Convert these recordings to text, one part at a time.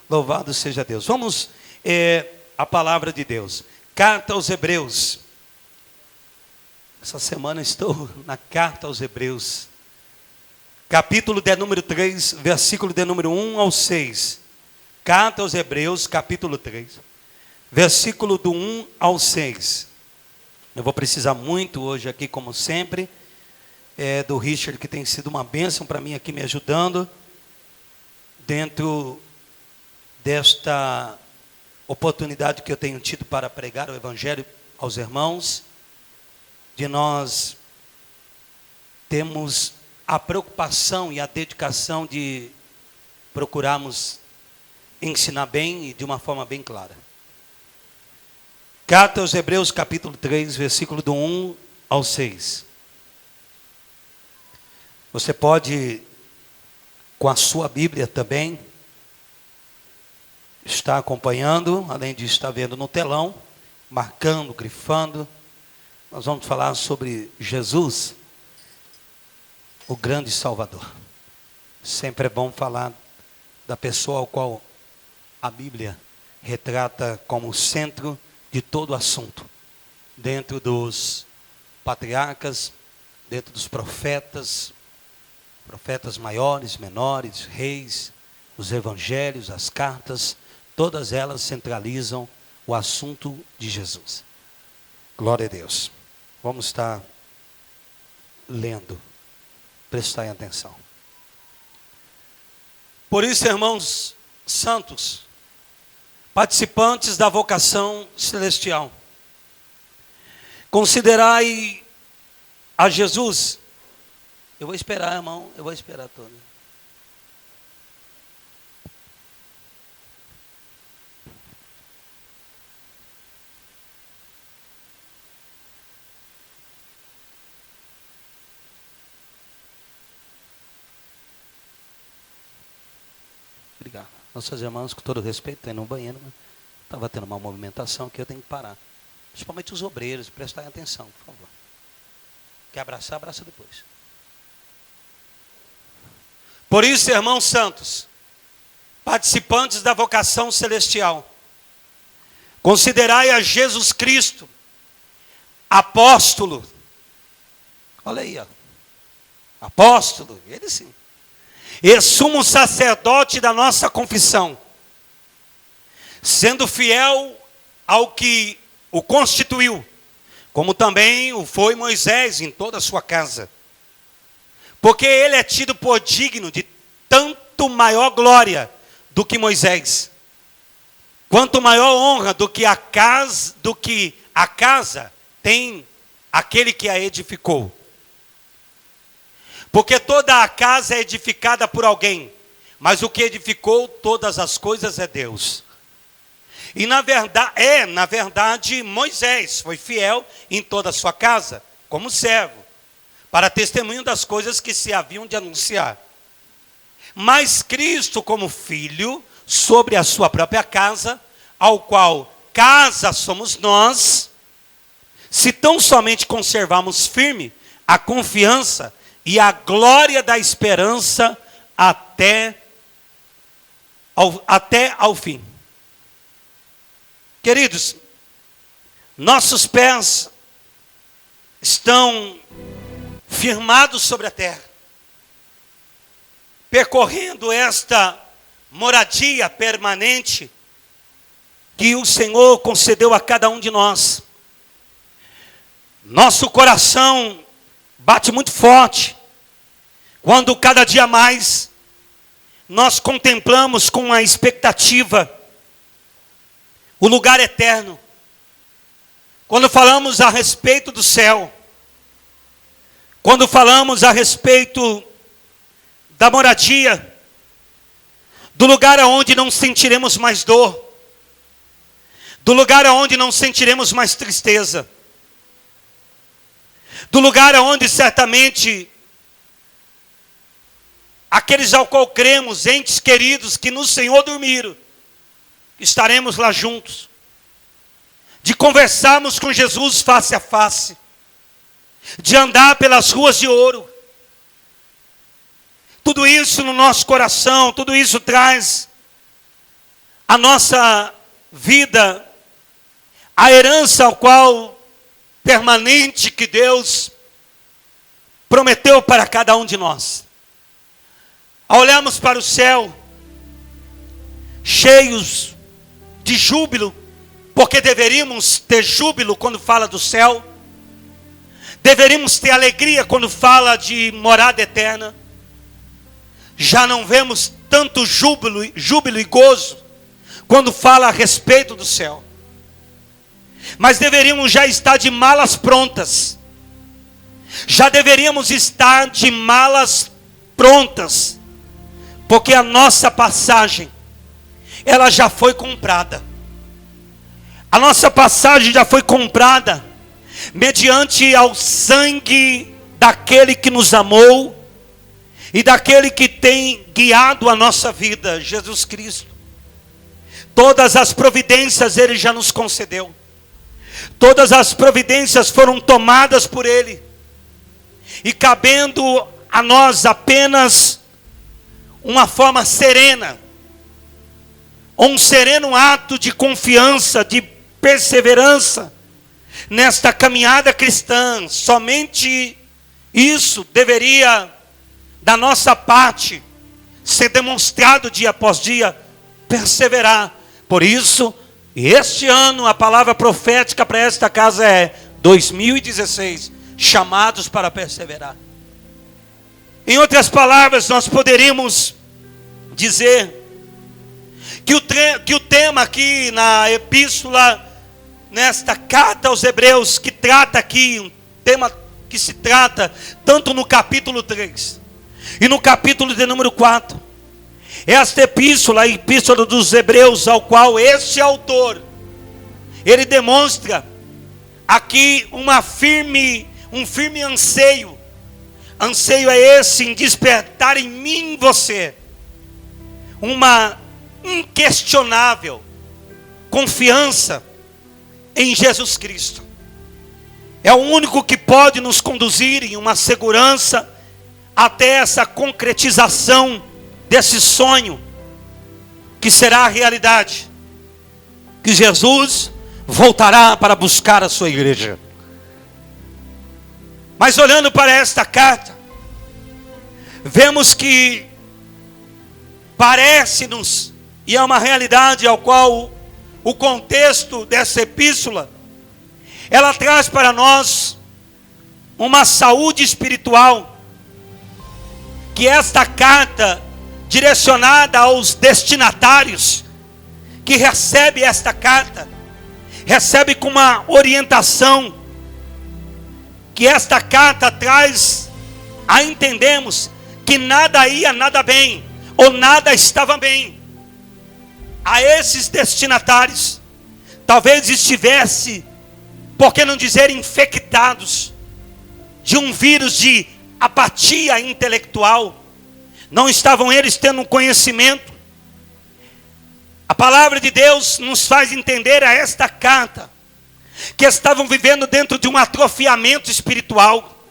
Louvado seja Deus. Vamos à palavra de Deus. Carta aos Hebreus. Essa semana estou na carta aos Hebreus. Capítulo de número 3, versículo de número 1 ao 6. Carta aos Hebreus, capítulo 3, versículo do 1 ao 6. Eu vou precisar muito hoje aqui, como sempre, do Richard, que tem sido uma bênção para mim aqui, me ajudando, dentro desta oportunidade que eu tenho tido para pregar o Evangelho aos irmãos, de nós temos a preocupação e a dedicação de procurarmos ensinar bem e de uma forma bem clara. Carta aos Hebreus, capítulo 3, versículo do 1 ao 6. Você pode, com a sua Bíblia também, estar acompanhando, além de estar vendo no telão, marcando, grifando. Nós vamos falar sobre Jesus, o grande Salvador. Sempre é bom falar da pessoa ao qual a Bíblia retrata como centro de todo o assunto. Dentro dos patriarcas, dentro dos profetas maiores, menores, reis, os evangelhos, as cartas, todas elas centralizam o assunto de Jesus. Glória a Deus. Vamos estar lendo. Prestai atenção. Por isso, irmãos santos, participantes da vocação celestial, considerai a Jesus. Eu vou esperar, irmão, eu vou esperar todo. Obrigado. Nossas irmãs, com todo respeito, estão indo no banheiro, mas estava tendo uma movimentação que eu tenho que parar. Principalmente os obreiros, prestarem atenção, por favor. Quer abraçar, abraça depois. Por isso, irmãos santos, participantes da vocação celestial, considerai a Jesus Cristo, apóstolo. Olha aí, ó. Apóstolo, ele sim. E sumo sacerdote da nossa confissão, sendo fiel ao que o constituiu, como também o foi Moisés em toda a sua casa. Porque ele é tido por digno de tanto maior glória do que Moisés, quanto maior honra do que a casa tem aquele que a edificou. Porque toda a casa é edificada por alguém, mas o que edificou todas as coisas é Deus. E na verdade, Moisés foi fiel em toda a sua casa, como servo, para testemunho das coisas que se haviam de anunciar. Mas Cristo como filho, sobre a sua própria casa, ao qual casa somos nós, se tão somente conservarmos firme a confiança e a glória da esperança até ao fim. Queridos, nossos pés estão firmados sobre a terra, percorrendo esta moradia permanente que o Senhor concedeu a cada um de nós. Nosso coração bate muito forte quando cada dia mais nós contemplamos com a expectativa o lugar eterno. Quando falamos a respeito do céu, quando falamos a respeito da moradia, do lugar onde não sentiremos mais dor, do lugar onde não sentiremos mais tristeza, do lugar onde certamente aqueles ao qual cremos, entes queridos que no Senhor dormiram, estaremos lá juntos, de conversarmos com Jesus face a face, de andar pelas ruas de ouro. Tudo isso no nosso coração, tudo isso traz a nossa vida, a herança ao qual permanente que Deus prometeu para cada um de nós. Ao olharmos para o céu, cheios de júbilo, porque deveríamos ter júbilo quando fala do céu, deveríamos ter alegria quando fala de morada eterna. Já não vemos tanto júbilo e gozo quando fala a respeito do céu. Mas deveríamos já estar de malas prontas. Já deveríamos estar de malas prontas, porque a nossa passagem, ela já foi comprada. A nossa passagem já foi comprada mediante ao sangue daquele que nos amou e daquele que tem guiado a nossa vida, Jesus Cristo. Todas as providências Ele já nos concedeu. Todas as providências foram tomadas por Ele. E cabendo a nós apenas uma forma serena, um sereno ato de confiança, de perseverança nesta caminhada cristã. Somente isso deveria, da nossa parte, ser demonstrado dia após dia, perseverar. Por isso, este ano a palavra profética para esta casa é 2016, chamados para perseverar. Em outras palavras, nós poderíamos dizer que o tema aqui na epístola, nesta carta aos Hebreus, que trata aqui, um tema que se trata tanto no capítulo 3 e no capítulo de número 4, esta epístola, a epístola dos Hebreus, ao qual este autor, ele demonstra aqui um firme anseio. Anseio é esse em despertar em mim e em você uma inquestionável confiança em Jesus Cristo. É o único que pode nos conduzir em uma segurança até essa concretização desse sonho que será a realidade, que Jesus voltará para buscar a sua igreja. Mas olhando para esta carta, vemos que parece-nos, e é uma realidade ao qual o contexto dessa epístola, ela traz para nós uma saúde espiritual, que esta carta, direcionada aos destinatários, que recebe esta carta, recebe com uma orientação, que esta carta traz a entendermos que nada ia nada bem, ou nada estava bem. A esses destinatários, talvez estivesse, por que não dizer, infectados de um vírus de apatia intelectual. Não estavam eles tendo um conhecimento. A palavra de Deus nos faz entender a esta carta que estavam vivendo dentro de um atrofiamento espiritual.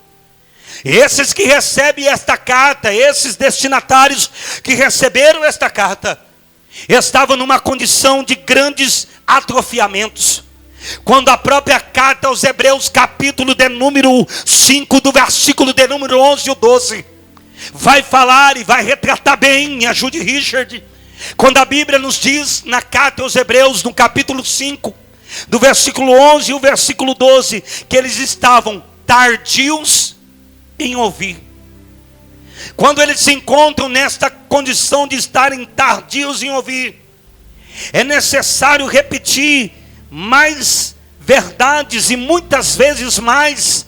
Esses que recebem esta carta, esses destinatários que receberam esta carta, estavam numa condição de grandes atrofiamentos. Quando a própria carta aos Hebreus, capítulo de número 5, do versículo de número 11 e 12, vai falar e vai retratar bem, me ajude Richard, quando a Bíblia nos diz na carta aos Hebreus, no capítulo 5, do versículo 11 e o versículo 12, que eles estavam tardios em ouvir. Quando eles se encontram nesta condição de estarem tardios em ouvir, é necessário repetir mais verdades e muitas vezes mais,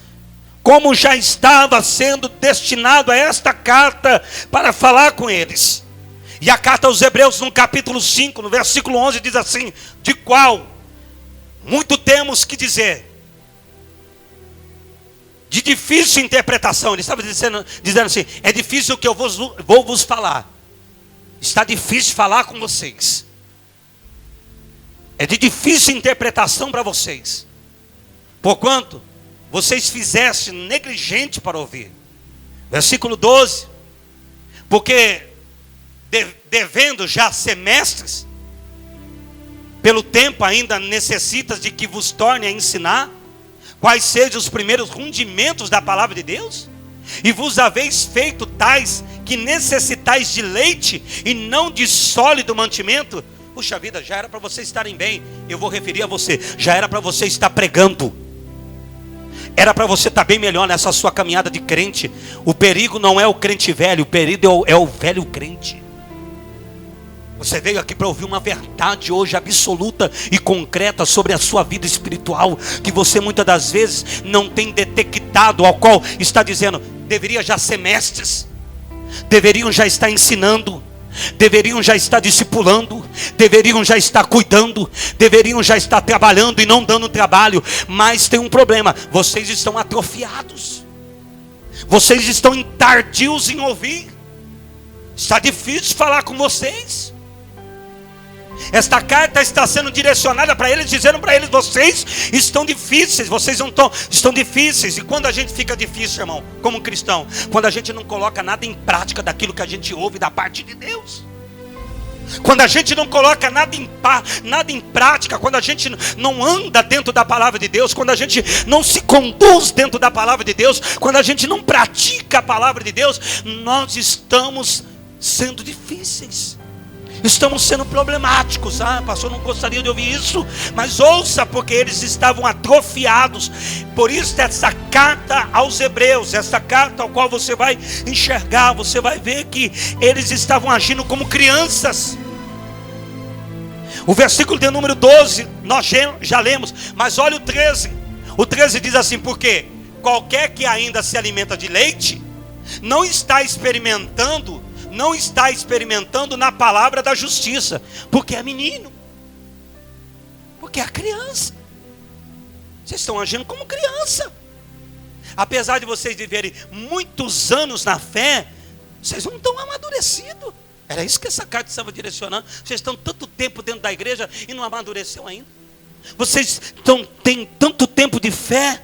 como já estava sendo destinado a esta carta para falar com eles. E a carta aos Hebreus, no capítulo 5, no versículo 11, diz assim: de qual muito temos que dizer, de difícil interpretação. Ele estava dizendo assim: é difícil o que eu vou vos falar. Está difícil falar com vocês. É de difícil interpretação para vocês, porquanto vocês fizessem negligente para ouvir. Versículo 12: porque devendo já ser mestres, pelo tempo ainda necessitas de que vos torne a ensinar quais sejam os primeiros rudimentos da palavra de Deus? E vos haveis feito tais que necessitais de leite e não de sólido mantimento? Puxa vida, já era para vocês estarem bem. Eu vou referir a você, já era para você estar pregando. Era para você estar bem melhor nessa sua caminhada de crente. O perigo não é o crente velho, o perigo é o velho crente. Você veio aqui para ouvir uma verdade hoje absoluta e concreta sobre a sua vida espiritual, que você muitas das vezes não tem detectado, ao qual está dizendo, deveria já ser mestres, deveriam já estar ensinando, deveriam já estar discipulando, deveriam já estar cuidando, deveriam já estar trabalhando e não dando trabalho. Mas tem um problema, vocês estão atrofiados, vocês estão tardios em ouvir, está difícil falar com vocês. Esta carta está sendo direcionada para eles, dizendo para eles, vocês estão difíceis, vocês não estão difíceis. E quando a gente fica difícil, irmão, como cristão, quando a gente não coloca nada em prática daquilo que a gente ouve da parte de Deus, quando a gente não coloca nada em prática, quando a gente não anda dentro da palavra de Deus, quando a gente não se conduz dentro da palavra de Deus, quando a gente não pratica a palavra de Deus, nós estamos sendo difíceis. Estamos sendo problemáticos. Pastor, não gostaria de ouvir isso, mas ouça, porque eles estavam atrofiados. Por isso essa carta aos Hebreus, essa carta ao qual você vai enxergar, você vai ver que eles estavam agindo como crianças. O versículo de número 12 nós já lemos, mas olha o 13. O 13 diz assim, porque qualquer que ainda se alimenta de leite não está experimentando na palavra da justiça, porque é menino, porque é criança. Vocês estão agindo como criança. Apesar de vocês viverem muitos anos na fé, vocês não estão amadurecidos. Era isso que essa carta estava direcionando. Vocês estão tanto tempo dentro da igreja e não amadureceu ainda. Vocês têm tanto tempo de fé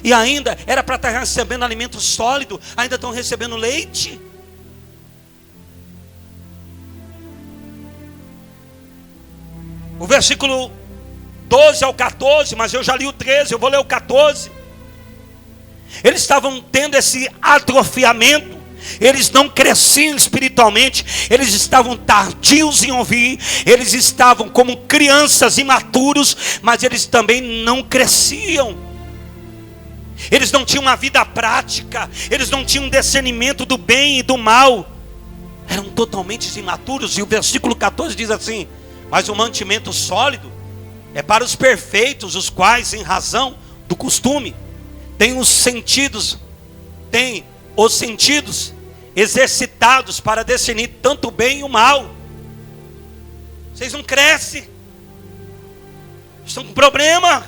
e ainda era para estar recebendo alimento sólido, ainda estão recebendo leite. O versículo 12 ao 14, mas eu já li o 13, eu vou ler o 14. Eles estavam tendo esse atrofiamento, eles não cresciam espiritualmente, eles estavam tardios em ouvir, eles estavam como crianças imaturos, mas eles também não cresciam. Eles não tinham uma vida prática, eles não tinham um discernimento do bem e do mal, eram totalmente imaturos. E o versículo 14 diz assim: mas o mantimento sólido é para os perfeitos, os quais, em razão do costume, têm os sentidos exercitados para discernir tanto o bem e o mal. Vocês não crescem, estão com problema.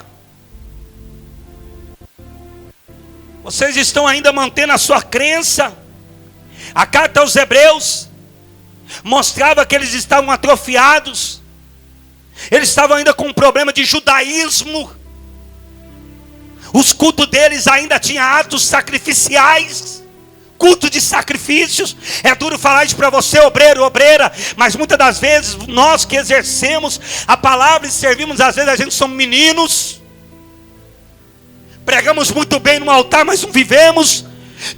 Vocês estão ainda mantendo a sua crença. A carta aos Hebreus mostrava que eles estavam atrofiados. Eles estavam ainda com um problema de judaísmo. Os cultos deles ainda tinham atos sacrificiais, culto de sacrifícios. É duro falar isso para você, obreiro, obreira, mas muitas das vezes nós que exercemos a palavra e servimos, às vezes a gente somos meninos. Pregamos muito bem no altar, mas não vivemos.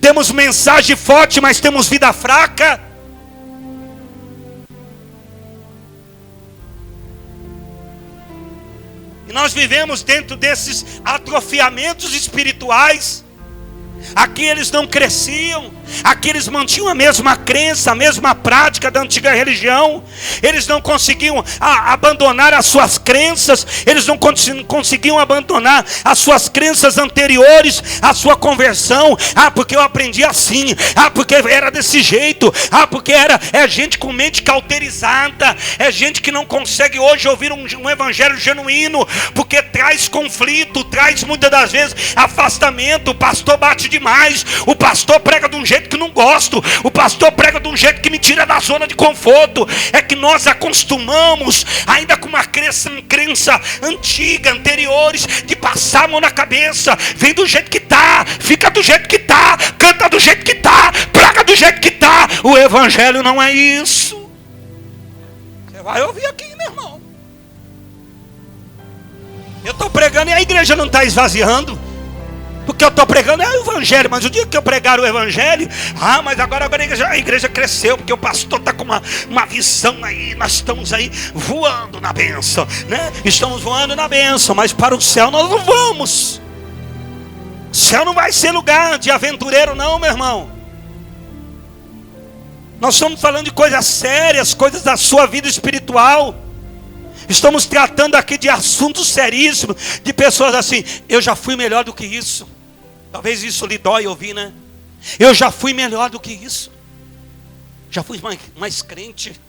Temos mensagem forte, mas temos vida fraca. Nós vivemos dentro desses atrofiamentos espirituais. Aqui eles não cresciam, aqui eles mantinham a mesma crença, a mesma prática da antiga religião. Eles não conseguiam abandonar as suas crenças, eles não conseguiam abandonar as suas crenças anteriores à sua conversão. Porque eu aprendi assim, porque era desse jeito, porque é gente com mente cauterizada, é gente que não consegue hoje ouvir um evangelho genuíno, porque traz conflito, traz muitas das vezes afastamento. O pastor bate demais, o pastor prega de um jeito que não gosto, o pastor prega de um jeito que me tira da zona de conforto. É que nós acostumamos ainda com uma crença antiga, anteriores, de passar a mão na cabeça. Vem do jeito que tá, fica do jeito que tá, canta do jeito que tá, prega do jeito que tá. O evangelho não é isso. Você vai ouvir aqui, meu irmão. Eu estou pregando e a igreja não está esvaziando. Porque eu estou pregando é o evangelho. Mas o dia que eu pregar o evangelho, mas agora a igreja cresceu, porque o pastor está com uma visão aí. Nós estamos aí voando na bênção, né? Estamos voando na bênção, mas para o céu nós não vamos. O céu não vai ser lugar de aventureiro não, meu irmão. Nós estamos falando de coisas sérias, coisas da sua vida espiritual. Estamos tratando aqui de assuntos seríssimos, de pessoas assim, eu já fui melhor do que isso. Talvez isso lhe dói ouvir, né? Eu já fui melhor do que isso. Já fui mais crente.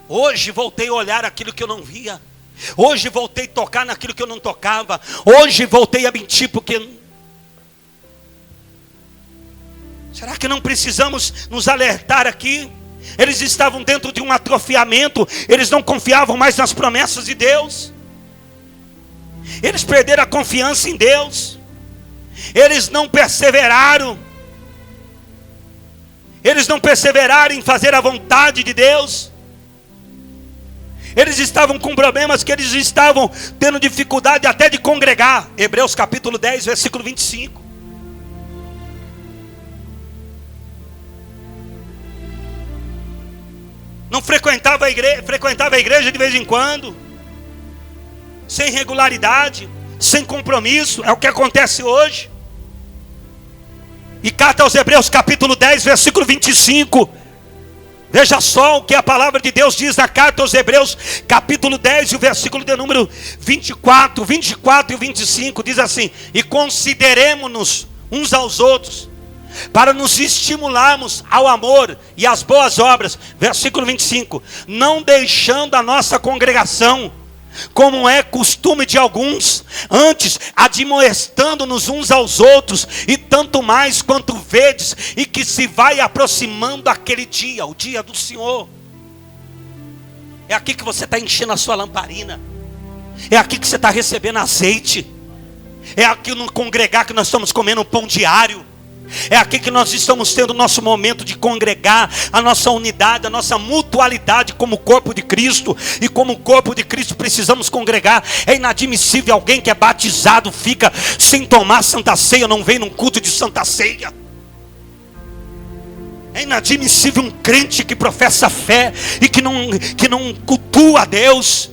Hoje voltei a olhar aquilo que eu não via. Hoje voltei a tocar naquilo que eu não tocava. Hoje voltei a mentir porque... Será que não precisamos nos alertar aqui? Eles estavam dentro de um atrofiamento. Eles não confiavam mais nas promessas de Deus. Eles perderam a confiança em Deus. Eles não perseveraram. Eles não perseveraram em fazer a vontade de Deus. Eles estavam com problemas que eles estavam tendo dificuldade até de congregar. Hebreus capítulo 10, versículo 25. Não frequentava a igreja de vez em quando, sem regularidade, sem compromisso. É o que acontece hoje. E carta aos Hebreus capítulo 10, versículo 25. Veja só o que a palavra de Deus diz na carta aos Hebreus capítulo 10, o versículo de número 24 e 25. Diz assim: e consideremo-nos uns aos outros, para nos estimularmos ao amor e às boas obras. Versículo 25. Não deixando a nossa congregação, como é costume de alguns, antes admoestando-nos uns aos outros, e tanto mais quanto vedes, e que se vai aproximando aquele dia, o dia do Senhor. É aqui que você está enchendo a sua lamparina. É aqui que você está recebendo azeite. É aqui no congregar que nós estamos comendo um pão diário. É aqui que nós estamos tendo o nosso momento de congregar, a nossa unidade, a nossa mutualidade como corpo de Cristo. E como corpo de Cristo precisamos congregar. É inadmissível alguém que é batizado fica sem tomar Santa Ceia, não vem num culto de Santa Ceia. É inadmissível um crente que professa fé e que não cultua a Deus.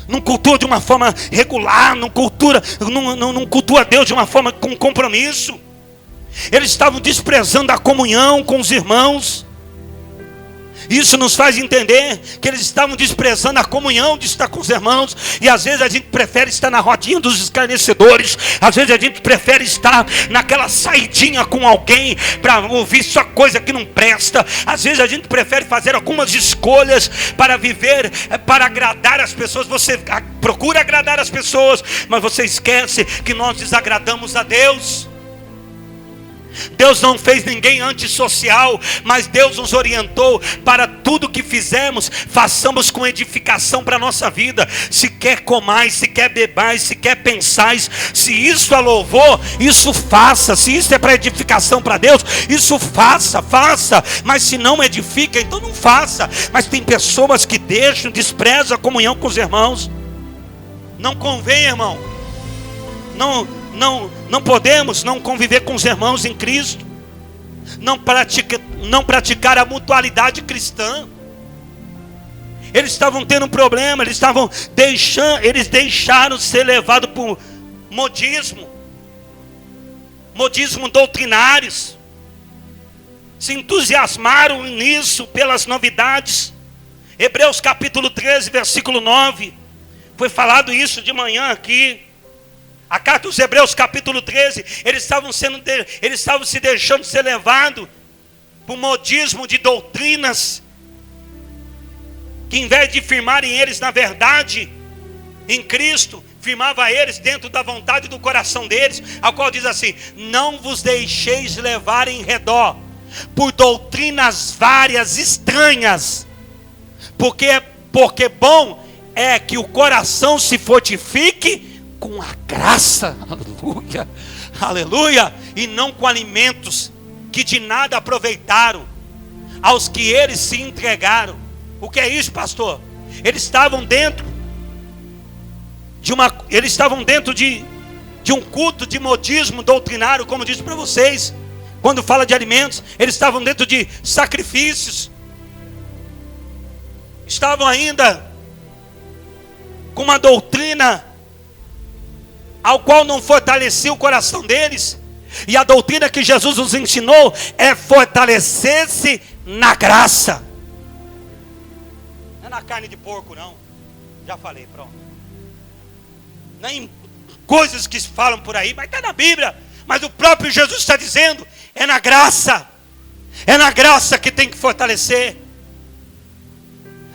Não cultua de uma forma regular, não cultua a Deus de uma forma com compromisso. Eles estavam desprezando a comunhão com os irmãos. Isso nos faz entender que eles estavam desprezando a comunhão de estar com os irmãos. E às vezes a gente prefere estar na rodinha dos escarnecedores. Às vezes a gente prefere estar naquela saidinha com alguém para ouvir só coisa que não presta. Às vezes a gente prefere fazer algumas escolhas para viver, para agradar as pessoas. Você procura agradar as pessoas, mas você esquece que nós desagradamos a Deus. Deus não fez ninguém antissocial, mas Deus nos orientou para tudo que fizermos, façamos com edificação para a nossa vida. Se quer comais, se quer bebais, se quer pensais, se isso é louvor, isso faça. Se isso é para edificação para Deus, isso faça. Mas se não edifica, então não faça. Mas tem pessoas que desprezam a comunhão com os irmãos. Não convém, irmão. Não podemos não conviver com os irmãos em Cristo. Não praticar a mutualidade cristã. Eles estavam tendo um problema. Eles deixaram ser levados por modismo doutrinários. Se entusiasmaram nisso pelas novidades. Hebreus capítulo 13, versículo 9. Foi falado isso de manhã aqui. A carta dos Hebreus capítulo 13, eles estavam se deixando ser levados por modismo de doutrinas, que em vez de firmarem eles na verdade, em Cristo, firmava eles dentro da vontade do coração deles, ao qual diz assim: não vos deixeis levar em redor por doutrinas várias, estranhas, porque bom é que o coração se fortifique com a graça, aleluia, e não com alimentos que de nada aproveitaram aos que eles se entregaram. O que é isso, pastor? Eles estavam dentro eles estavam dentro de um culto de modismo doutrinário, como disse para vocês. Quando fala de alimentos, eles estavam dentro de sacrifícios. Estavam ainda com uma doutrina ao qual não fortalecia o coração deles. E a doutrina que Jesus nos ensinou é fortalecer-se na graça. Não é na carne de porco, não. Já falei, pronto. Nem coisas que se falam por aí, mas está na Bíblia. Mas o próprio Jesus está dizendo, é na graça. É na graça que tem que fortalecer.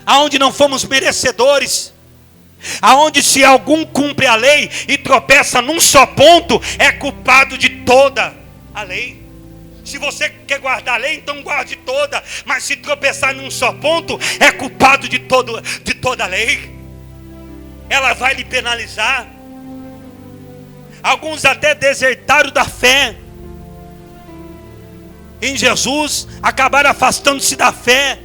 Aonde não fomos merecedores. Aonde se algum cumpre a lei e tropeça num só ponto, é culpado de toda a lei. Se você quer guardar a lei, então guarde toda. Mas se tropeçar num só ponto, é culpado de toda a lei. Ela vai lhe penalizar. Alguns até desertaram da fé em Jesus, acabaram afastando-se da fé,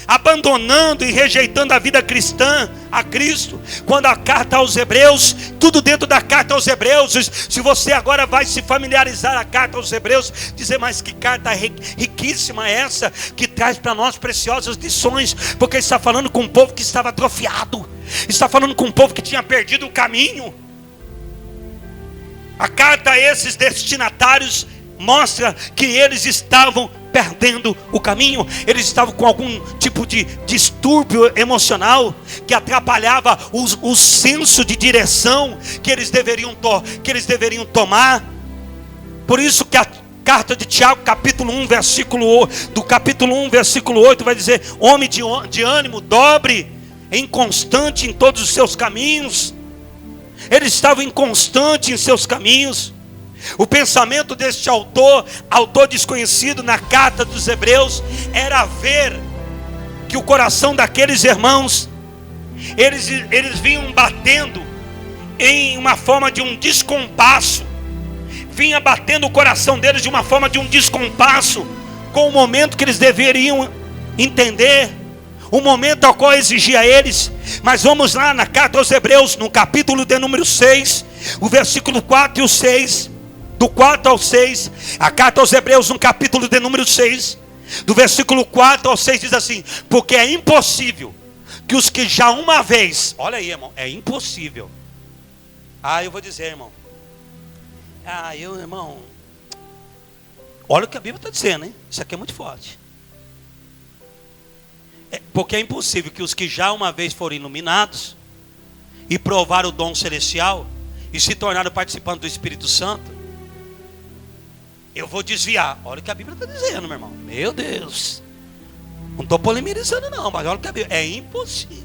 abandonando e rejeitando a vida cristã a Cristo. Quando a carta aos Hebreus, tudo dentro da carta aos Hebreus, se você agora vai se familiarizar a carta aos Hebreus, dizer, mas que carta riquíssima é essa, que traz para nós preciosas lições, porque está falando com um povo que estava atrofiado, está falando com um povo que tinha perdido o caminho. A carta a esses destinatários mostra que eles estavam perdendo o caminho. Eles estavam com algum tipo de distúrbio emocional que atrapalhava o senso de direção que eles deveriam tomar. Por isso que a carta de Tiago, capítulo 1, versículo 8 vai dizer: homem de ânimo, dobre, inconstante em todos os seus caminhos. Eles estavam inconstantes em seus caminhos. O pensamento deste autor desconhecido na carta dos Hebreus, era ver que o coração daqueles irmãos, eles vinham batendo em uma forma de um descompasso, vinha batendo o coração deles de uma forma de um descompasso com o momento que eles deveriam entender, o momento ao qual exigia eles. Mas vamos lá na carta aos Hebreus, no capítulo de número 6, o versículo 4 e o 6, do 4 ao 6, a carta aos Hebreus no capítulo de número 6, do versículo 4 ao 6 diz assim: porque é impossível que os que já uma vez, olha aí, irmão, é impossível. Eu vou dizer, irmão, irmão, olha o que a Bíblia está dizendo, hein? Isso aqui é muito forte. Porque é impossível que os que já uma vez foram iluminados e provaram o dom celestial e se tornaram participantes do Espírito Santo, eu vou desviar. Olha o que a Bíblia está dizendo, meu irmão. Meu Deus, não estou polemizando não, mas olha o que a Bíblia, é impossível.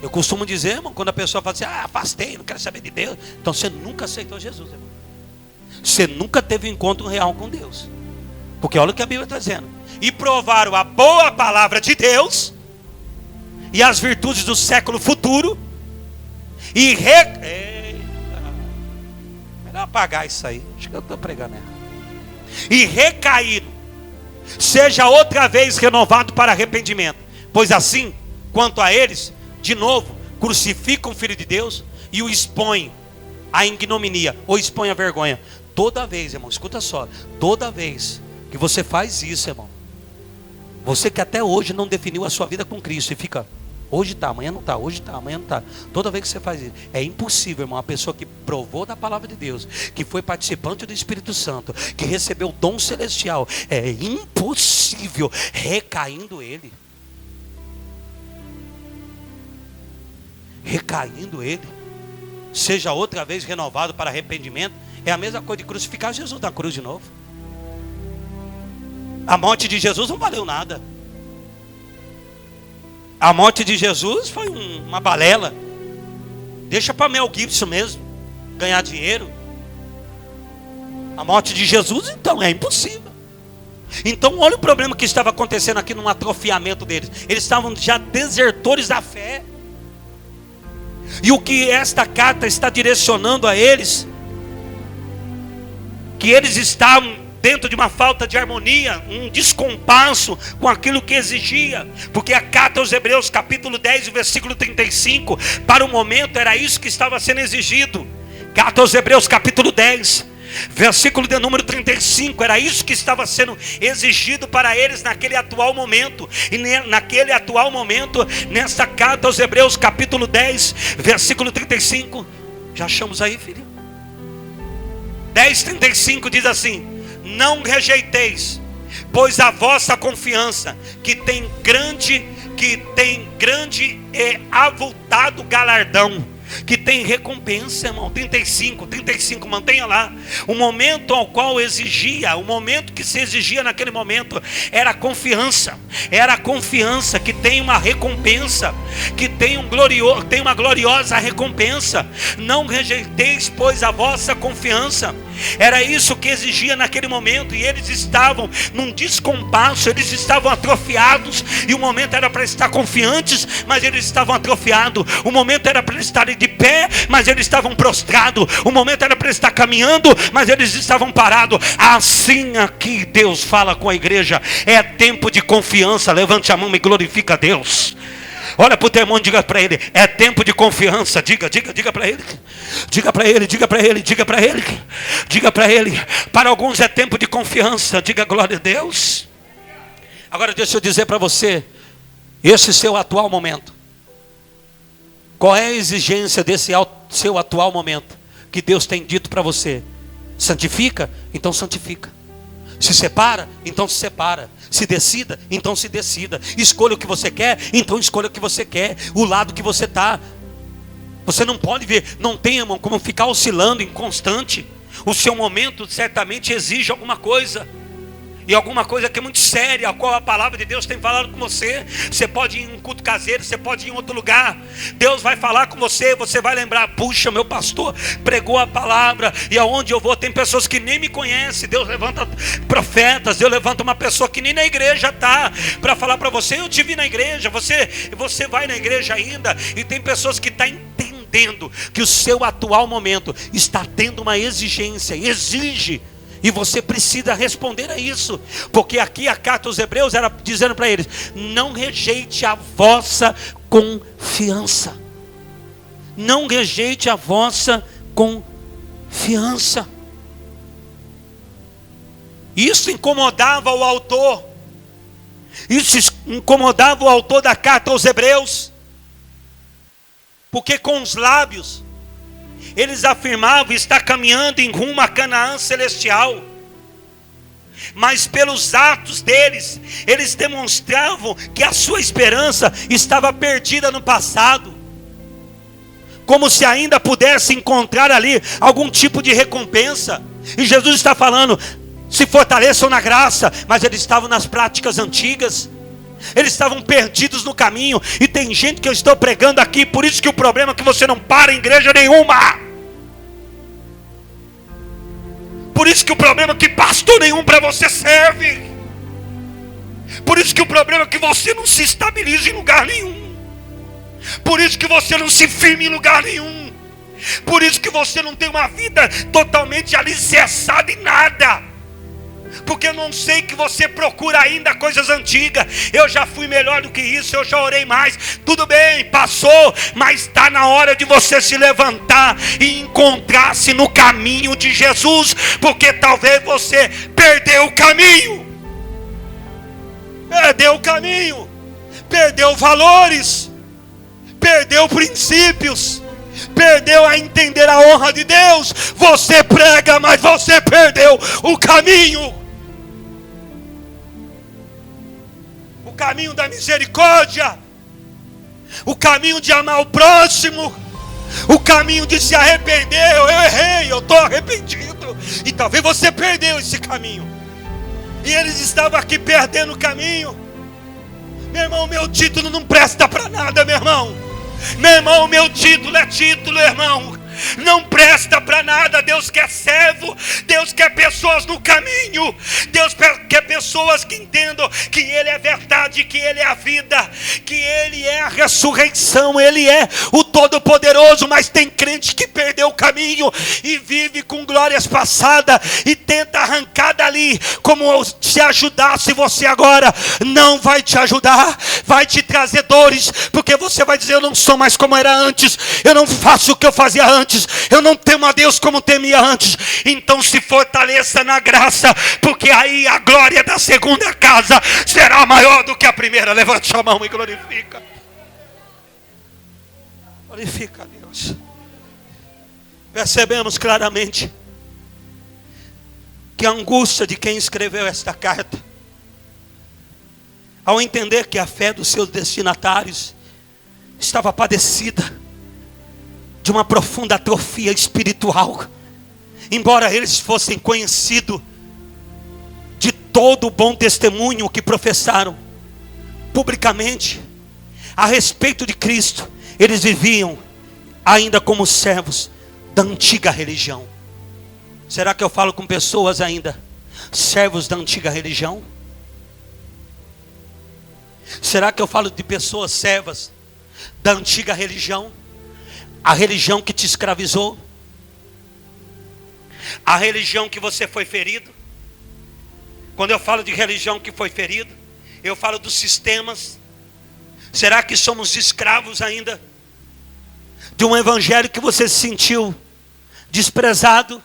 Eu costumo dizer, irmão, quando a pessoa fala assim, afastei, não quero saber de Deus, então você nunca aceitou Jesus, irmão. Você nunca teve um encontro real com Deus. Porque olha o que a Bíblia está dizendo: e provaram a boa palavra de Deus e as virtudes do século futuro, e melhor apagar isso aí, acho que eu estou pregando errado. E recaíram, seja outra vez renovado para arrependimento, pois assim, quanto a eles, de novo, crucificam o Filho de Deus e o expõem à ignominia, ou expõem à vergonha. Toda vez, irmão, escuta só, toda vez que você faz isso, irmão, você que até hoje não definiu a sua vida com Cristo e fica, hoje está, amanhã não está, hoje está, amanhã não está. Toda vez que você faz isso, é impossível, irmão, uma pessoa que provou da palavra de Deus, que foi participante do Espírito Santo, que recebeu o dom celestial, é impossível recaindo ele. Recaindo ele, seja outra vez renovado para arrependimento. É a mesma coisa de crucificar Jesus na cruz de novo. A morte de Jesus não valeu nada. A morte de Jesus foi uma balela. Deixa para Mel Gibson mesmo ganhar dinheiro. A morte de Jesus, então, é impossível. Então olha o problema que estava acontecendo aqui no atrofiamento deles. Eles estavam já desertores da fé. E o que esta carta está direcionando a eles, que eles estavam dentro de uma falta de harmonia, um descompasso com aquilo que exigia, porque a carta aos Hebreus capítulo 10, versículo 35, para o momento era isso que estava sendo exigido. Carta aos Hebreus capítulo 10, versículo de número 35, era isso que estava sendo exigido para eles naquele atual momento. E naquele atual momento, nesta carta aos Hebreus capítulo 10, versículo 35, já achamos aí, filho? 10:35 diz assim: não rejeiteis, pois a vossa confiança, que tem grande e avultado galardão, que tem recompensa, irmão. 35, mantenha lá. O momento ao qual exigia, o momento que se exigia naquele momento, era a confiança que tem uma recompensa, que tem uma gloriosa recompensa. Não rejeiteis, pois, a vossa confiança. Era isso que exigia naquele momento, e eles estavam num descompasso, eles estavam atrofiados, e o momento era para estar confiantes, mas eles estavam atrofiados. O momento era para estarem de pé, mas eles estavam prostrados. O momento era para estar caminhando, mas eles estavam parados. Assim aqui Deus fala com a igreja: é tempo de confiança. Levante a mão e glorifica a Deus. Olha para o teu irmão e diga para ele: é tempo de confiança. Diga para ele. Diga para ele. Para alguns é tempo de confiança. Diga glória a Deus. Agora deixa eu dizer para você, esse seu atual momento, qual é a exigência desse seu atual momento que Deus tem dito para você? Santifica? Então santifica. Se separa? Então se separa. Se decida? Então se decida. Escolha o que você quer? Então escolha o que você quer. O lado que você está. Você não pode ver, não tem, irmão, como ficar oscilando inconstante. O seu momento certamente exige alguma coisa. E alguma coisa que é muito séria, a qual a palavra de Deus tem falado com você. Você pode ir em um culto caseiro, você pode ir em outro lugar. Deus vai falar com você, você vai lembrar: puxa, meu pastor pregou a palavra, e aonde eu vou tem pessoas que nem me conhecem. Deus levanta profetas, Deus levanta uma pessoa que nem na igreja está, para falar para você: eu te vi na igreja, você vai na igreja ainda. E tem pessoas que estão entendendo que o seu atual momento está tendo uma exigência, exige. E você precisa responder a isso, porque aqui a carta aos Hebreus era dizendo para eles: não rejeite a vossa confiança. Não rejeite a vossa confiança. Isso incomodava o autor. Isso incomodava o autor da carta aos Hebreus, porque com os lábios eles afirmavam estar caminhando em rumo a Canaã celestial, mas pelos atos deles, eles demonstravam que a sua esperança estava perdida no passado, como se ainda pudesse encontrar ali algum tipo de recompensa. E Jesus está falando: se fortaleçam na graça. Mas eles estavam nas práticas antigas, eles estavam perdidos no caminho. E tem gente que eu estou pregando aqui, por isso que o problema é que você não para em igreja nenhuma. Por isso que o problema é que pastor nenhum para você serve. Por isso que o problema é que você não se estabiliza em lugar nenhum. Por isso que você não se firma em lugar nenhum. Por isso que você não tem uma vida totalmente alicerçada em nada. Porque eu não sei que você procura ainda coisas antigas. Eu já fui melhor do que isso, eu já orei mais. Tudo bem, passou, mas está na hora de você se levantar e encontrar-se no caminho de Jesus. Porque talvez você perdeu o caminho. Perdeu o caminho. Perdeu valores. Perdeu princípios. Perdeu a entender a honra de Deus. Você prega, mas você perdeu o caminho. O caminho da misericórdia, o caminho de amar o próximo, o caminho de se arrepender. Eu errei, eu estou arrependido. E talvez você perdeu esse caminho. E eles estavam aqui perdendo o caminho. Meu irmão, meu título não presta para nada, meu irmão. Meu irmão, meu título é título, irmão. não presta para nada. Deus quer servo, Deus quer pessoas no caminho, Deus quer pessoas que entendam que Ele é verdade, que Ele é a vida, que Ele é a ressurreição, Ele é o Todo-Poderoso. Mas tem crente que perdeu o caminho e vive com glórias passadas e tenta arrancar dali, como se ajudasse você agora. Não vai te ajudar, vai te trazer dores, porque você vai dizer: eu não sou mais como era antes, eu não faço o que eu fazia antes, eu não temo a Deus como temia antes. Então se fortaleça na graça, porque aí a glória da segunda casa será maior do que a primeira. Levante a mão e glorifica. Glorifica a Deus. Percebemos claramente que a angústia de quem escreveu esta carta, ao entender que a fé dos seus destinatários estava padecida de uma profunda atrofia espiritual, embora eles fossem conhecidos de todo o bom testemunho que professaram publicamente a respeito de Cristo, eles viviam ainda como servos da antiga religião. Será que eu falo com pessoas ainda servos da antiga religião? Será que eu falo de pessoas servas da antiga religião? A religião que te escravizou? A religião que você foi ferido? Quando eu falo de religião que foi ferido, eu falo dos sistemas. Será que somos escravos ainda de um evangelho que você se sentiu desprezado?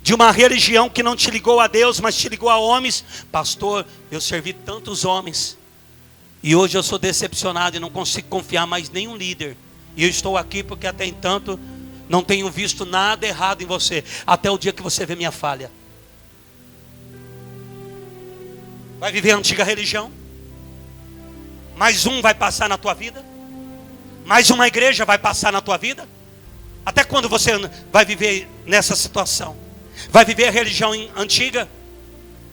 De uma religião que não te ligou a Deus, mas te ligou a homens? Pastor, eu servi tantos homens e hoje eu sou decepcionado e não consigo confiar mais em nenhum líder. E eu estou aqui porque até então não tenho visto nada errado em você, até o dia que você vê minha falha. Vai viver a antiga religião? Mais um vai passar na tua vida? Mais uma igreja vai passar na tua vida? Até quando você vai viver nessa situação? Vai viver a religião antiga?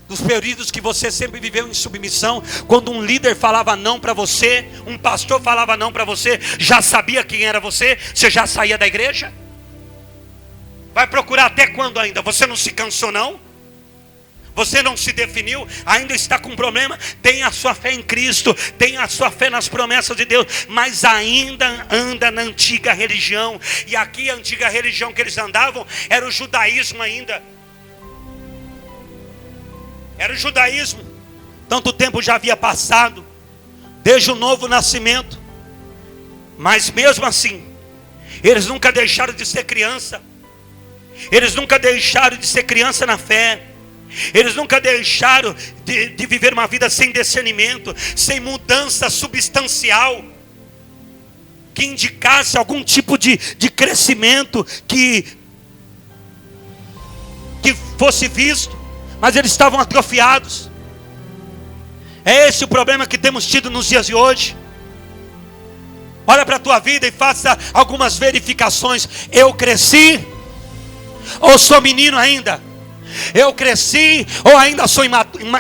Dos períodos que você sempre viveu em submissão, quando um líder falava não para você, um pastor falava não para você, já sabia quem era você, você já saía da igreja? Vai procurar até quando ainda? Você não se cansou não? Você não se definiu? Ainda está com problema? Tem a sua fé em Cristo, tem a sua fé nas promessas de Deus, mas ainda anda na antiga religião. E aqui a antiga religião que eles andavam era o judaísmo ainda. Era o judaísmo. Tanto tempo já havia passado desde o novo nascimento, mas mesmo assim eles nunca deixaram de ser criança. Eles nunca deixaram de ser criança na fé. Eles nunca deixaram de viver uma vida sem discernimento, sem mudança substancial que indicasse algum tipo de crescimento que fosse visto. Mas eles estavam atrofiados. É esse o problema que temos tido nos dias de hoje. Olha para a tua vida e faça algumas verificações. Eu cresci ou sou menino ainda? Eu cresci ou ainda sou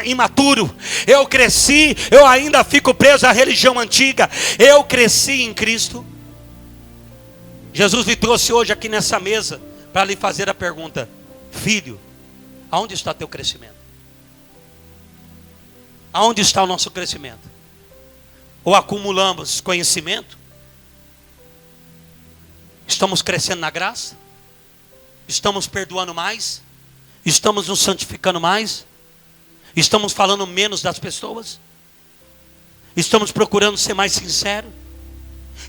imaturo? Eu cresci, eu ainda fico preso à religião antiga? Eu cresci em Cristo? Jesus lhe trouxe hoje aqui nessa mesa para lhe fazer a pergunta: filho, aonde está teu crescimento? Aonde está o nosso crescimento? Ou acumulamos conhecimento? Estamos crescendo na graça? Estamos perdoando mais? Estamos nos santificando mais? Estamos falando menos das pessoas? Estamos procurando ser mais sinceros?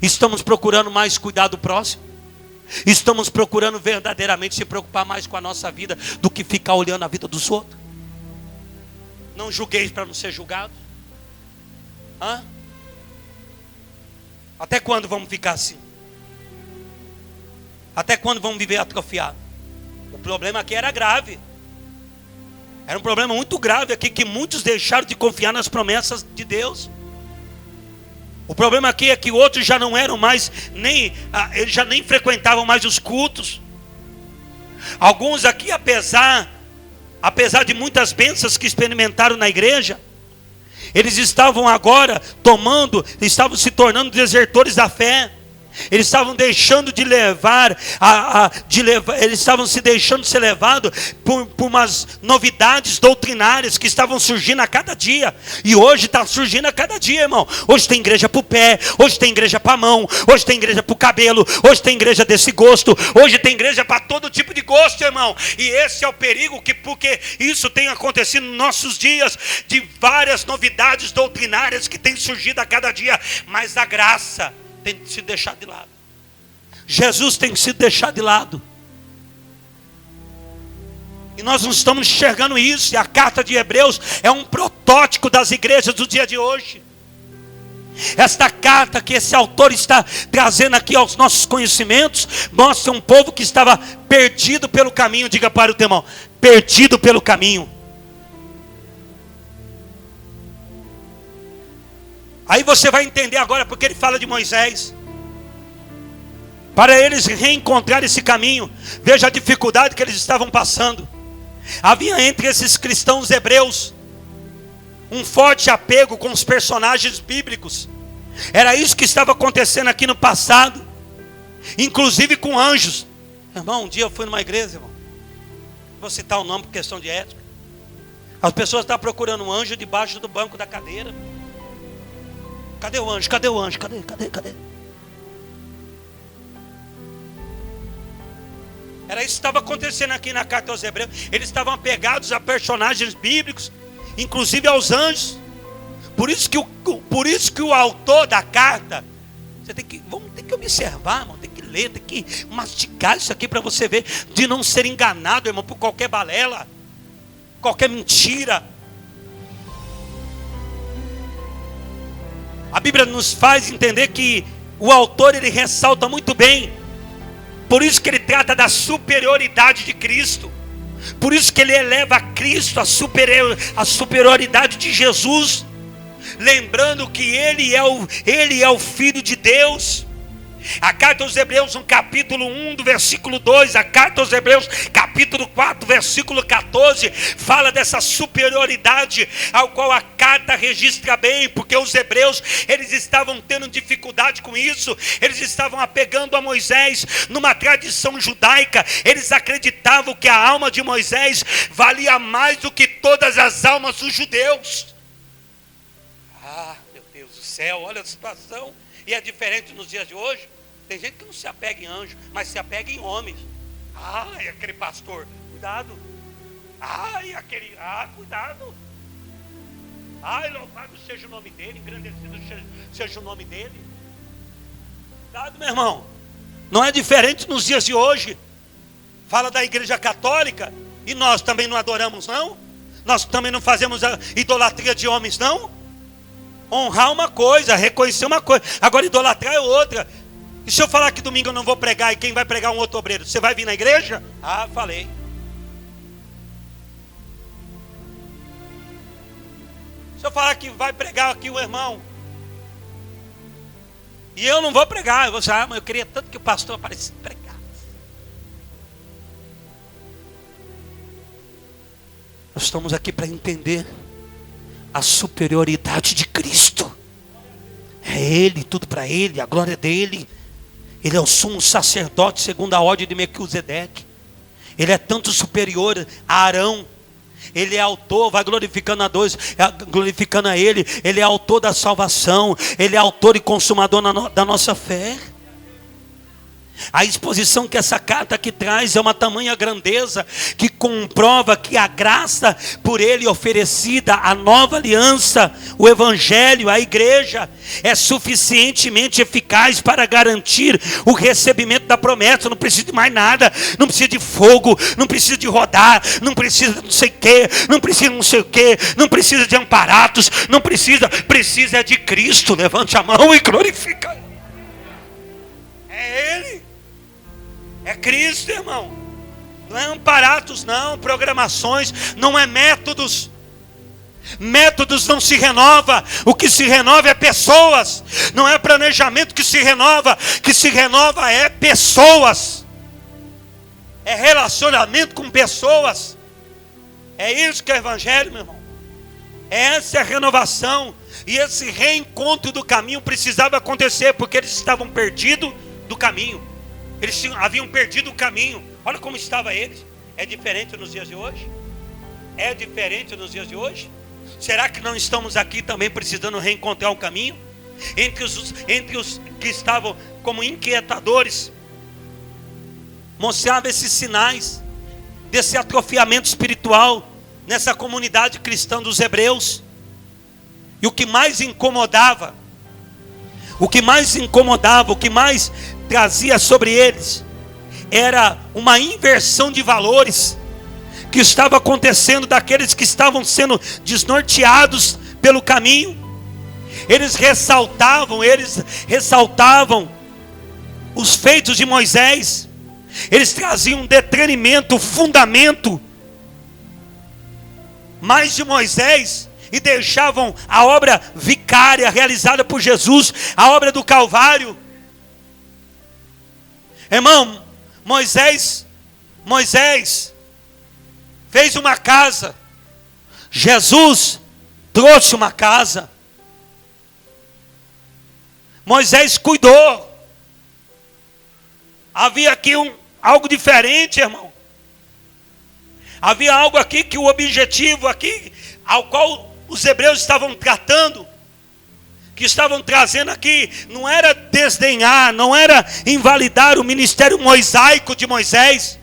Estamos procurando mais cuidar do próximo? Estamos procurando verdadeiramente se preocupar mais com a nossa vida do que ficar olhando a vida dos outros? Não julgueis para não ser julgados. Até quando vamos ficar assim? Até quando vamos viver atrofiados? O problema aqui era grave. Era um problema muito grave aqui, que muitos deixaram de confiar nas promessas de Deus. O problema aqui é que outros já não eram mais, eles já nem frequentavam mais os cultos. Alguns aqui, apesar de muitas bênçãos que experimentaram na igreja, eles estavam agora estavam se tornando desertores da fé. Eles estavam deixando de eles estavam se deixando ser levados por umas novidades doutrinárias que estavam surgindo a cada dia. E hoje está surgindo a cada dia, irmão. Hoje tem igreja para o pé, hoje tem igreja para a mão, hoje tem igreja para o cabelo, hoje tem igreja desse gosto, hoje tem igreja para todo tipo de gosto, irmão. E esse é o perigo, porque isso tem acontecido nos nossos dias, de várias novidades doutrinárias que têm surgido a cada dia. Mas a graça tem sido deixado de lado. Jesus tem sido deixado de lado. E nós não estamos enxergando isso. E a carta de Hebreus é um protótipo das igrejas do dia de hoje. Esta carta que esse autor está trazendo aqui aos nossos conhecimentos mostra um povo que estava perdido pelo caminho. Diga para o teu irmão: perdido pelo caminho. Aí você vai entender agora porque ele fala de Moisés. Para eles reencontrar esse caminho, veja a dificuldade que eles estavam passando. Havia entre esses cristãos hebreus um forte apego com os personagens bíblicos. Era isso que estava acontecendo aqui no passado, inclusive com anjos. Irmão, um dia eu fui numa igreja, irmão, vou citar o nome por questão de ética. As pessoas estavam procurando um anjo debaixo do banco da cadeira. Cadê o anjo? Cadê o anjo? Cadê? Era isso que estava acontecendo aqui na carta aos Hebreus. Eles estavam apegados a personagens bíblicos, inclusive aos anjos. Por isso que o autor da carta, vamos ter que observar, irmão, tem que ler, tem que mastigar isso aqui para você ver, de não ser enganado, irmão, por qualquer balela, qualquer mentira. A Bíblia nos faz entender que o autor, ele ressalta muito bem. Por isso que ele trata da superioridade de Cristo. Por isso que ele eleva a Cristo, a superioridade de Jesus. Lembrando que ele é o Filho de Deus. A carta aos Hebreus, no capítulo 1, do versículo 2, a carta aos Hebreus, capítulo 4, versículo 14, fala dessa superioridade, ao qual a carta registra bem, porque os hebreus, eles estavam tendo dificuldade com isso, eles estavam apegando a Moisés, numa tradição judaica, eles acreditavam que a alma de Moisés valia mais do que todas as almas dos judeus. Ah, meu Deus do céu, olha a situação. E é diferente nos dias de hoje. Tem gente que não se apega em anjo, mas se apega em homens. Ai, aquele pastor, cuidado. Ai, cuidado. Ai, louvado seja o nome dele, engrandecido seja o nome dele. Cuidado, meu irmão. Não é diferente nos dias de hoje. Fala da igreja católica, e nós também não adoramos, não? Nós também não fazemos a idolatria de homens, não? Honrar uma coisa, reconhecer uma coisa, agora idolatrar é outra. E se eu falar que domingo eu não vou pregar e quem vai pregar um outro obreiro, você vai vir na igreja? Ah, falei. Se eu falar que vai pregar aqui o irmão e eu não vou pregar, eu vou dizer, mas eu queria tanto que o pastor aparecesse pregar. Nós estamos aqui para entender a superioridade de Cristo. É Ele, tudo para Ele, a glória dEle. Ele é o sumo sacerdote segundo a ordem de Melquisedeque. Ele é tanto superior a Arão. Ele é autor, vai glorificando a Deus, glorificando a Ele. Ele é autor da salvação. Ele é autor e consumador da nossa fé. A exposição que essa carta aqui traz é uma tamanha grandeza que comprova que a graça por ele oferecida, a nova aliança, o evangelho, a igreja, é suficientemente eficaz para garantir o recebimento da promessa. Não precisa de mais nada, não precisa de fogo, não precisa de rodar, não precisa de não sei o que, não precisa de não sei o que, não precisa de amparatos, precisa de Cristo. Levante a mão e glorifica. É Ele. É Cristo, irmão. Não é amparatos, não, programações, não é métodos. Métodos não se renova. O que se renova é pessoas. Não é planejamento que se renova é pessoas. É relacionamento com pessoas. É isso que é o evangelho, meu irmão. Essa é a renovação. E esse reencontro do caminho precisava acontecer, porque eles estavam perdidos do caminho. Haviam perdido o caminho. Olha como estava eles. É diferente nos dias de hoje? É diferente nos dias de hoje? Será que não estamos aqui também precisando reencontrar o caminho? Entre os que estavam como inquietadores, mostrava esses sinais desse atrofiamento espiritual nessa comunidade cristã dos hebreus. E o que mais incomodava, o que mais trazia sobre eles, era uma inversão de valores que estava acontecendo daqueles que estavam sendo desnorteados pelo caminho. Eles ressaltavam os feitos de Moisés. Eles traziam um detrimento, fundamento mais de Moisés, e deixavam a obra vicária realizada por Jesus, a obra do Calvário. Irmão, Moisés fez uma casa, Jesus trouxe uma casa. Moisés cuidou. Havia aqui algo diferente, irmão. Havia algo aqui que o objetivo aqui, ao qual os hebreus estavam tratando, que estavam trazendo aqui, não era desdenhar, não era invalidar o ministério mosaico de Moisés,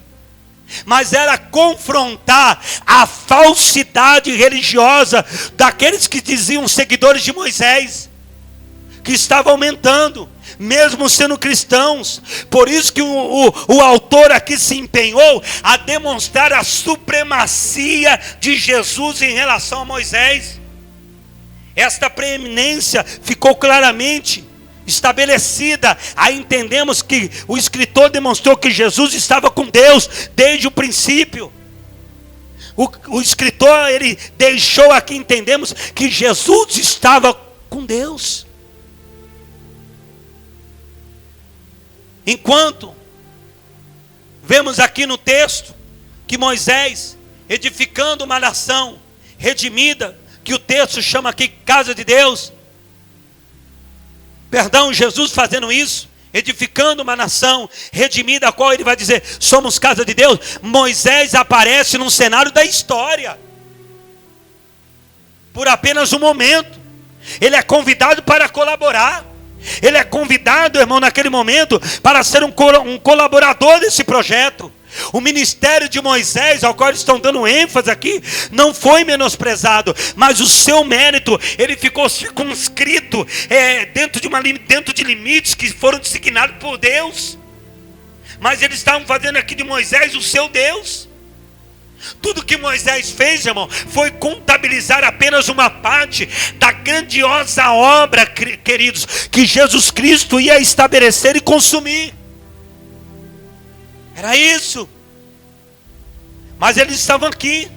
mas era confrontar a falsidade religiosa daqueles que diziam seguidores de Moisés, que estava aumentando, mesmo sendo cristãos. Por isso que o autor aqui se empenhou a demonstrar a supremacia de Jesus em relação a Moisés. Esta preeminência ficou claramente estabelecida. Aí entendemos que o escritor demonstrou que Jesus estava com Deus desde o princípio. O escritor, ele deixou aqui, entendemos que Jesus estava com Deus. Enquanto vemos aqui no texto que Moisés, edificando uma nação redimida, que o texto chama aqui casa de Deus, Jesus fazendo isso, edificando uma nação redimida, a qual ele vai dizer, somos casa de Deus. Moisés aparece num cenário da história, por apenas um momento. Ele é convidado para colaborar. Ele é convidado, irmão, naquele momento, para ser um colaborador desse projeto. O ministério de Moisés, ao qual eles estão dando ênfase aqui, não foi menosprezado, mas o seu mérito, ele ficou circunscrito dentro de limites que foram designados por Deus. Mas eles estavam fazendo aqui de Moisés o seu Deus. Tudo que Moisés fez, irmão, foi contabilizar apenas uma parte da grandiosa obra, queridos, que Jesus Cristo ia estabelecer e consumir. Era isso. Mas eles estavam aqui.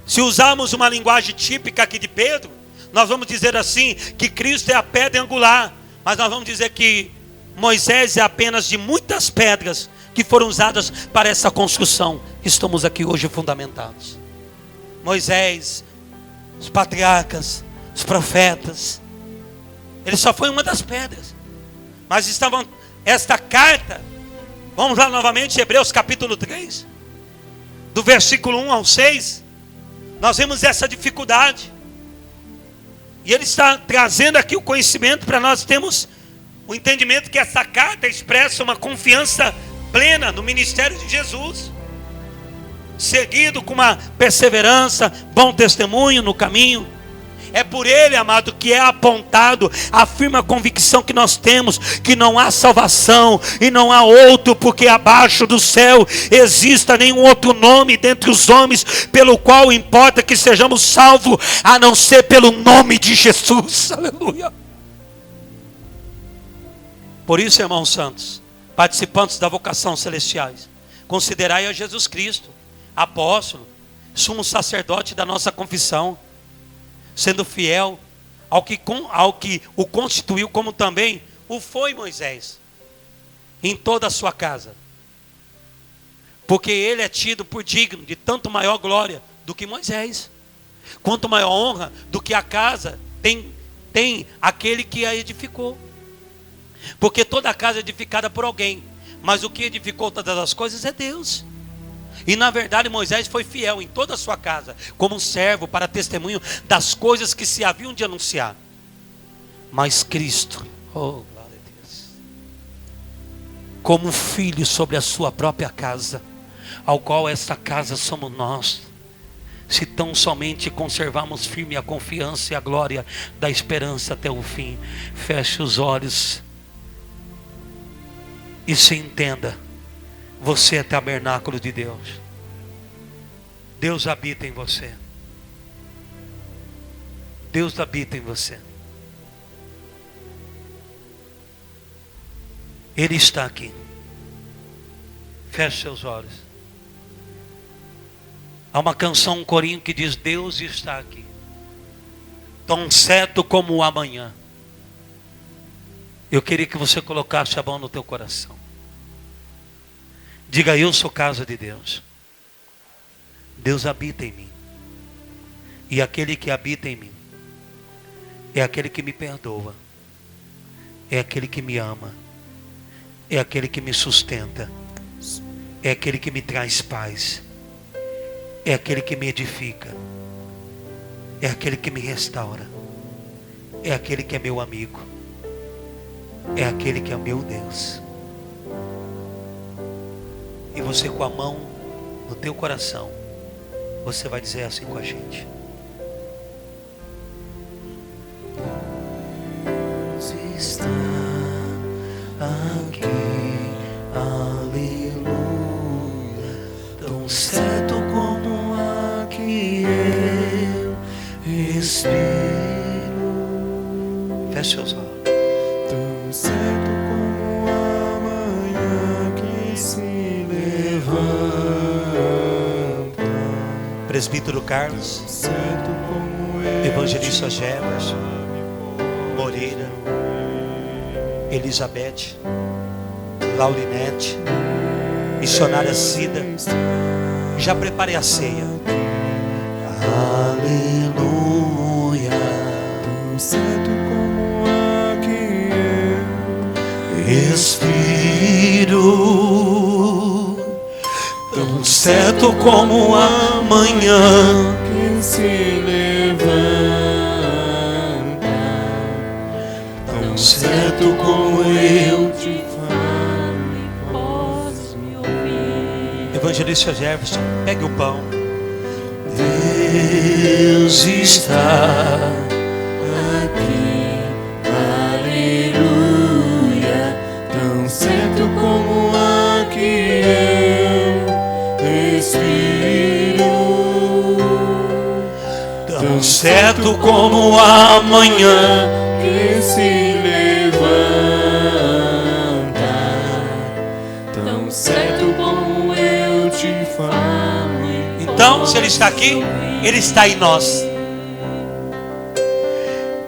Se usarmos uma linguagem típica aqui de Pedro, nós vamos dizer assim, que Cristo é a pedra angular. Mas nós vamos dizer que Moisés é apenas de muitas pedras que foram usadas para essa construção que estamos aqui hoje fundamentados. Moisés, os patriarcas, os profetas, ele só foi uma das pedras. Mas esta carta, vamos lá novamente, Hebreus capítulo 3, do versículo 1 ao 6, nós vemos essa dificuldade. E ele está trazendo aqui o conhecimento para nós termos o entendimento que essa carta expressa uma confiança plena no ministério de Jesus, seguido com uma perseverança, bom testemunho no caminho. É por ele, amado, que é apontado a firme convicção que nós temos, que não há salvação e não há outro, porque abaixo do céu exista nenhum outro nome dentre os homens, pelo qual importa que sejamos salvos, a não ser pelo nome de Jesus. Aleluia. Por isso, irmãos santos, participantes da vocação celestiais, considerai a Jesus Cristo, apóstolo, sumo sacerdote da nossa confissão, sendo fiel ao que o constituiu, como também o foi Moisés, em toda a sua casa. Porque ele é tido por digno de tanto maior glória do que Moisés, quanto maior honra do que a casa tem aquele que a edificou. Porque toda casa é edificada por alguém, mas o que edificou todas as coisas é Deus. E na verdade Moisés foi fiel em toda a sua casa, como um servo para testemunho das coisas que se haviam de anunciar. Mas Cristo, oh glória a Deus, como filho sobre a sua própria casa, ao qual esta casa somos nós, se tão somente conservarmos firme a confiança e a glória da esperança até o fim. Feche os olhos e se entenda: você é tabernáculo de Deus. Deus habita em você. Deus habita em você. Ele está aqui. Feche seus olhos. Há uma canção, um corinho que diz: Deus está aqui, tão certo como o amanhã. Eu queria que você colocasse a mão no teu coração. Diga: eu sou casa de Deus. Deus habita em mim. E aquele que habita em mim é aquele que me perdoa, é aquele que me ama, é aquele que me sustenta, é aquele que me traz paz, é aquele que me edifica, é aquele que me restaura, é aquele que é meu amigo, é aquele que é meu Deus. E você, com a mão no teu coração, você vai dizer assim com a gente: Deus está aqui, aleluia, tão certo como aqui eu respiro. Feche seus olhos. Tão certo como a manhã que se levanta. Presbítero Carlos, Certo como evangelista Jefferson Moreira, Elizabeth, Laurinete, missionária Cida, já prepare a ceia. Aleluia. Tão certo como aqui eu Respiro, tão certo como amanhã que se levanta. tão certo como eu. te Podes me ouvir. Evangelista Jefferson, pegue o pão. Deus está aqui, aleluia, tão certo como aqui eu respiro, tão certo como amanhã que se levanta, tão certo como eu te falo. Então, se Ele está aqui, Ele está em nós.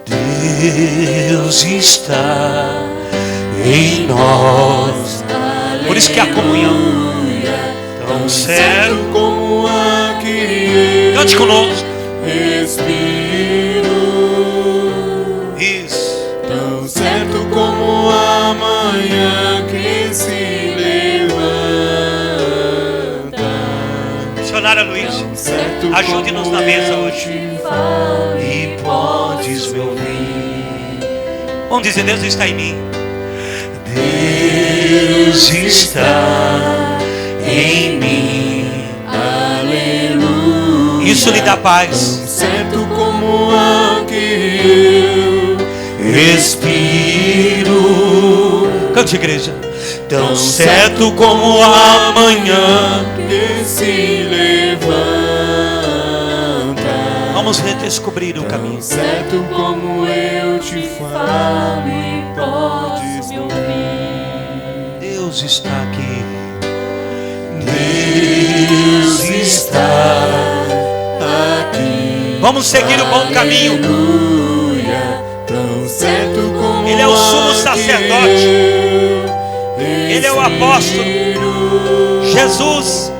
Deus está em nós. Por isso que a comunhão. Tão certo. Como aqui eu Cante conosco. respiro, Isso. tão certo como amanhã que se levanta. Missionária Luiz, Certo ajude-nos como na mesa eu hoje. te falo E podes me ouvir. Vamos dizer: Deus está em mim. Deus está em mim. aleluia. Isso lhe dá paz. Certo como aqui eu Respiro. Cante, igreja. Tão certo como amanhã. que se levanta. Vamos redescobrir o Tão caminho. certo como eu te falo E podes me ouvir. Deus está aqui. Deus está aqui. Vamos seguir o bom caminho. Aleluia, tão certo como Ele é o sumo aqui sacerdote. eu Ele é o apóstolo. respiro. Jesus.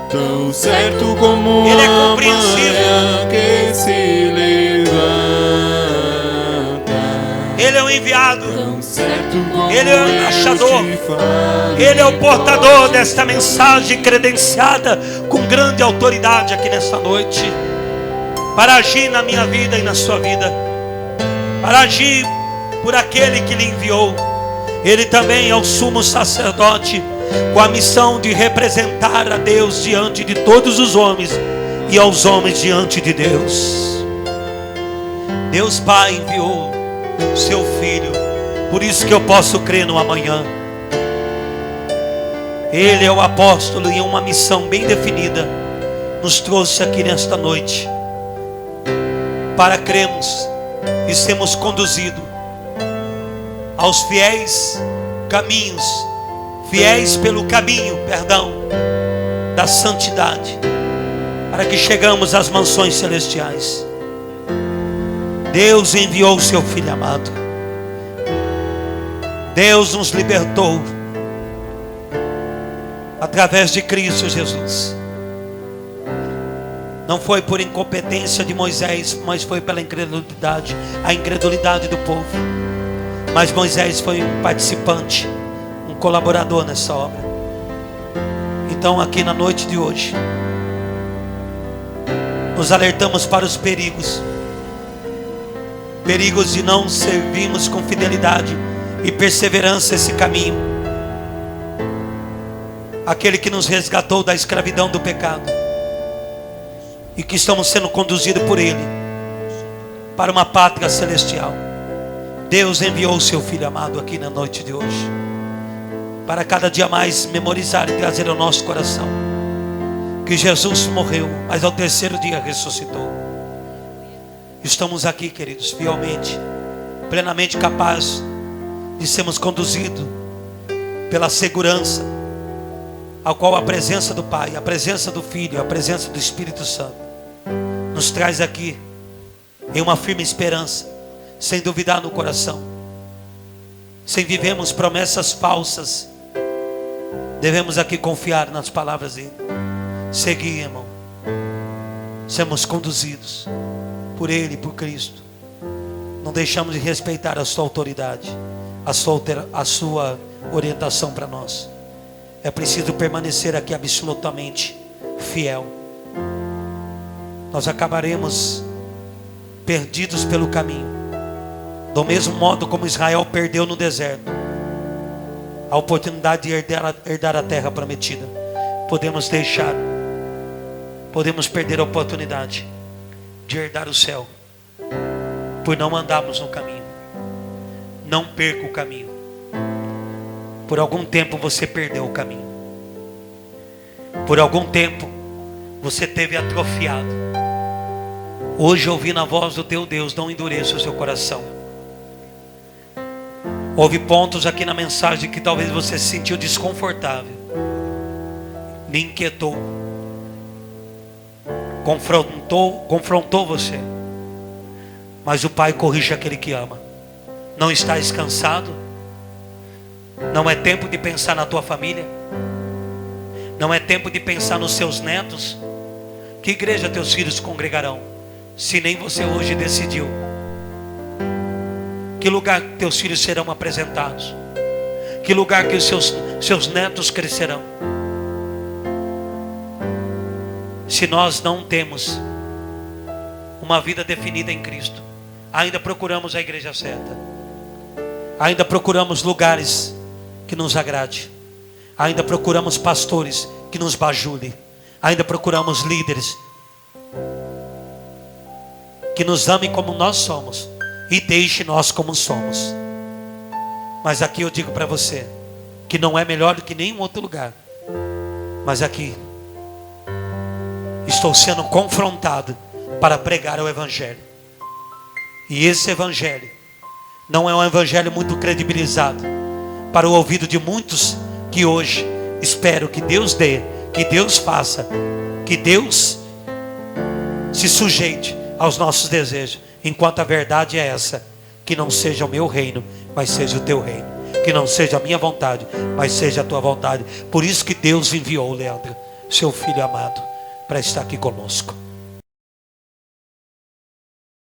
Tão certo como Ele é a compreensível. manhã que se levanta. Ele é o enviado. Tão certo como Ele é o embaixador. eu te falei. Ele é o portador desta mensagem credenciada com grande autoridade aqui nesta noite, para agir na minha vida e na sua vida, para agir por aquele que lhe enviou. Ele também é o sumo sacerdote, com a missão de representar a Deus diante de todos os homens e aos homens diante de Deus. Deus Pai enviou seu Filho, por isso que eu posso crer no amanhã. Ele é o apóstolo e uma missão bem definida nos trouxe aqui nesta noite, para crermos e sermos conduzidos aos fiéis caminhos, fiéis pelo caminho, da santidade, para que chegamos às mansões celestiais. Deus enviou o seu Filho amado. Deus nos libertou através de Cristo Jesus. Não foi por incompetência de Moisés, mas foi pela incredulidade, a incredulidade do povo. Mas Moisés foi um participante, um colaborador nessa obra. Então aqui na noite de hoje, nos alertamos para os perigos de não servirmos com fidelidade e perseverança esse caminho. Aquele que nos resgatou da escravidão do pecado, e que estamos sendo conduzidos por Ele para uma pátria celestial. Deus enviou o seu Filho amado aqui na noite de hoje, para cada dia mais memorizar e trazer ao nosso coração que Jesus morreu, mas ao terceiro dia ressuscitou. Estamos aqui, queridos, fielmente, plenamente capazes de sermos conduzidos pela segurança ao qual a presença do Pai, a presença do Filho, a presença do Espírito Santo nos traz aqui em uma firme esperança, sem duvidar no coração, sem vivermos promessas falsas. Devemos aqui confiar nas palavras dele, seguir, irmão, sermos conduzidos por Ele, por Cristo. Não deixamos de respeitar a sua autoridade, a sua orientação para nós. É preciso permanecer aqui absolutamente fiel. Nós acabaremos perdidos pelo caminho, do mesmo modo como Israel perdeu no deserto a oportunidade de herdar a terra prometida. Podemos perder a oportunidade de herdar o céu por não andarmos no caminho. Não perca o caminho. Por algum tempo você perdeu o caminho. Por algum tempo você teve atrofiado. Hoje, ouvindo a voz do teu Deus, não endureça o seu coração. Houve pontos aqui na mensagem que talvez você se sentiu desconfortável, lhe inquietou, confrontou você. Mas o Pai corrige aquele que ama. Não estás cansado? Não é tempo de pensar na tua família? Não é tempo de pensar nos seus netos? Que igreja teus filhos congregarão, se nem você hoje decidiu? Que lugar teus filhos serão apresentados? Que lugar que os seus netos crescerão? Se nós não temos uma vida definida em Cristo, ainda procuramos a igreja certa, ainda procuramos lugares que nos agrade, ainda procuramos pastores que nos bajulem, ainda procuramos líderes que nos amem como nós somos e deixe nós como somos. Mas aqui eu digo para você que não é melhor do que nenhum outro lugar, mas aqui estou sendo confrontado para pregar o Evangelho. E esse Evangelho não é um Evangelho muito credibilizado para o ouvido de muitos que hoje espero que Deus dê, que Deus faça, que Deus se sujeite aos nossos desejos, enquanto a verdade é essa: que não seja o meu reino, mas seja o teu reino, que não seja a minha vontade, mas seja a tua vontade. Por isso que Deus enviou, Leandro, seu filho amado, para estar aqui conosco.